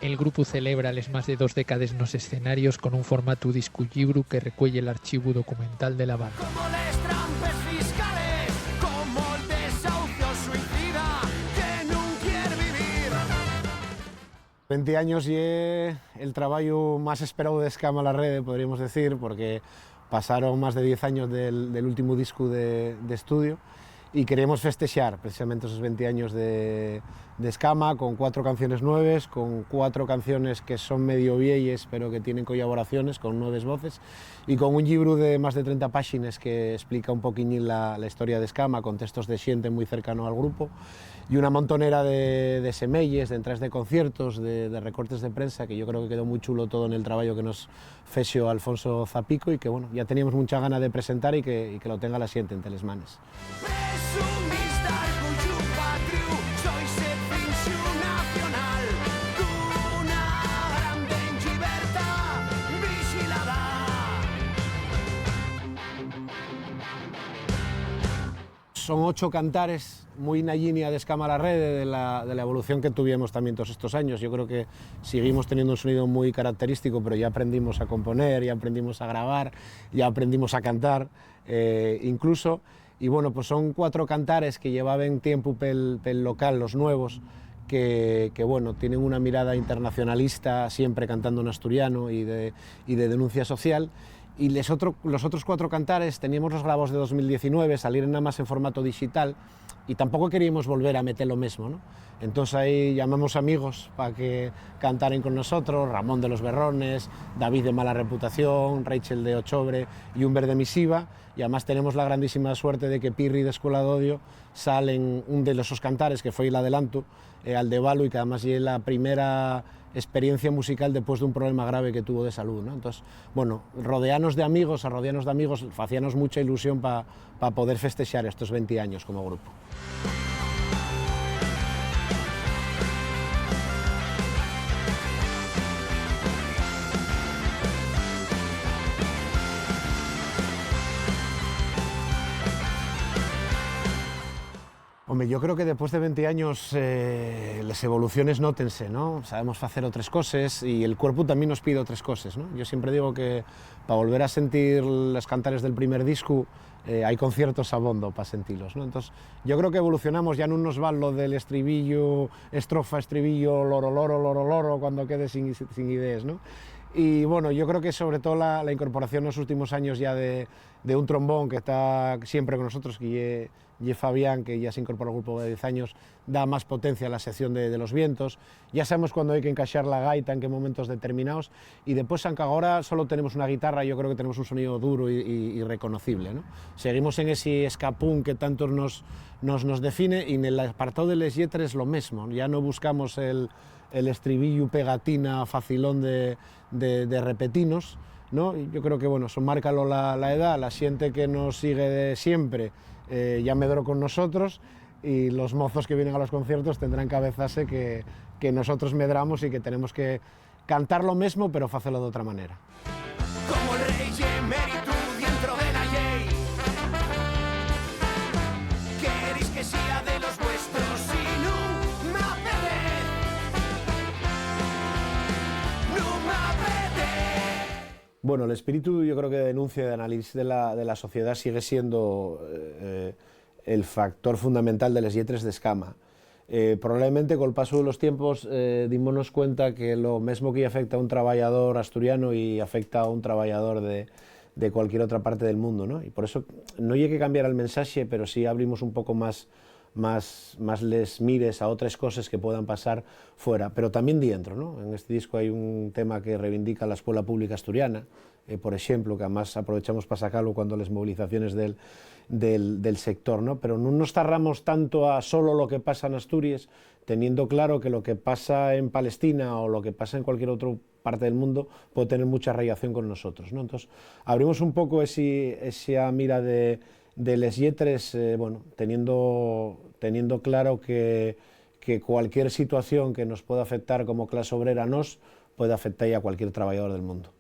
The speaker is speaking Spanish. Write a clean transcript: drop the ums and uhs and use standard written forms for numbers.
El grupo celebra les más de 2 décades nos escenarios con un formato disco llibro que recuelle el archivo documental de la banda. Como les trampes fiscales, como el desahucio suicida que non quiere vivir. 20 años y el trabajo más esperado de Escama a la Rede, podríamos decir, porque pasaron más de 10 años del último disco de estudio y queríamos festejar precisamente esos 20 años de Escama con 4 canciones nuevas, con 4 canciones que son medio viejas pero que tienen colaboraciones con 9 voces y con un libro de más de 30 páginas que explica un poquín la historia de Escama con textos de xente muy cercano al grupo y una montonera de semelles, de entradas de conciertos, de recortes de prensa, que yo creo que quedó muy chulo todo en el trabajo que nos fexo Alfonso Zapico y que bueno, ya teníamos mucha gana de presentar y que lo tenga la xente entre les manes. Presumís d'orgullo patriu, sois el pinxo nacional d'una gran ben llibertat vigilada. Son 8 cantares muy na línea de Escama a la Rede, de la evolución que tuvimos también todos estos años. Yo creo que seguimos teniendo un sonido muy característico, pero ya aprendimos a componer, ya aprendimos a grabar, ya aprendimos a cantar, incluso. Y bueno, pues son 4 cantares que llevaban tiempo pel local, los nuevos, que bueno, tienen una mirada internacionalista, siempre cantando en asturiano y de denuncia social. Y los otros 4 cantares teníamos los grabados de 2019, salieron nada más en formato digital y tampoco queríamos volver a meter lo mismo, ¿no? Entonces ahí llamamos amigos para que cantaran con nosotros, Ramón de los Berrones, David de Mala Reputación, Rachel de Ochobre y Humber de Misiva, y además tenemos la grandísima suerte de que Pirri de Escuela d'Odio salen un de esos cantares, que fue el adelanto, al de Balu, y que además es la primera experiencia musical después de un problema grave que tuvo de salud, ¿no? Entonces, bueno, rodearnos de amigos, hacíanos mucha ilusión para poder festejar estos 20 años como grupo. Hombre, yo creo que después de 20 años las evoluciones nótense, ¿no? Sabemos hacer otras cosas y el cuerpo también nos pide otras cosas, ¿no? Yo siempre digo que para volver a sentir los cantares del primer disco hay conciertos a bondo para sentirlos, ¿no? Entonces yo creo que evolucionamos, ya no nos va lo del estribillo, estrofa, estribillo, loro, loro, loro, loro, cuando quede sin ideas, ¿no? Y bueno, yo creo que sobre todo la incorporación en los últimos años ya de un trombón que está siempre con nosotros, que y Fabián, que ya se incorporó al grupo de 10 años, da más potencia a la sección de los vientos. Ya sabemos cuándo hay que encaixar la gaita, en qué momentos determinados, y después, aunque ahora solo tenemos una guitarra, yo creo que tenemos un sonido duro y reconocible, ¿no? Seguimos en ese escapún que tanto nos define, y en el apartado de les lletres lo mismo, ya no buscamos el estribillo pegatina facilón de repetinos, ¿no? Yo creo que bueno, eso marca la edad, la gente que nos sigue de siempre ya medró con nosotros, y los mozos que vienen a los conciertos tendrán que avezarse que nosotros medramos y que tenemos que cantar lo mismo pero hacerlo de otra manera. Como el rey emérito dentro de la ley, queréis que sea de los vuestros y no me apetece, no me apetece. Bueno, el espíritu, yo creo que de denuncia y de análisis de la sociedad sigue siendo el factor fundamental de las lletres de Escama. Probablemente con el paso de los tiempos dimos cuenta que lo mismo que afecta a un trabajador asturiano y afecta a un trabajador de cualquier otra parte del mundo, ¿no? Y por eso no hay que cambiar el mensaje, pero sí abrimos un poco más les mires a otras cosas que puedan pasar fuera, pero también dentro, ¿no? En este disco hay un tema que reivindica la escuela pública asturiana, por ejemplo, que además aprovechamos para sacarlo cuando las movilizaciones del sector, ¿no? Pero no nos cerramos tanto a solo lo que pasa en Asturias, teniendo claro que lo que pasa en Palestina o lo que pasa en cualquier otra parte del mundo puede tener mucha relación con nosotros, ¿no? Entonces abrimos un poco esa mira de les lletres, bueno, teniendo claro que cualquier situación que nos pueda afectar como clase obrera puede afectar a cualquier trabajador del mundo.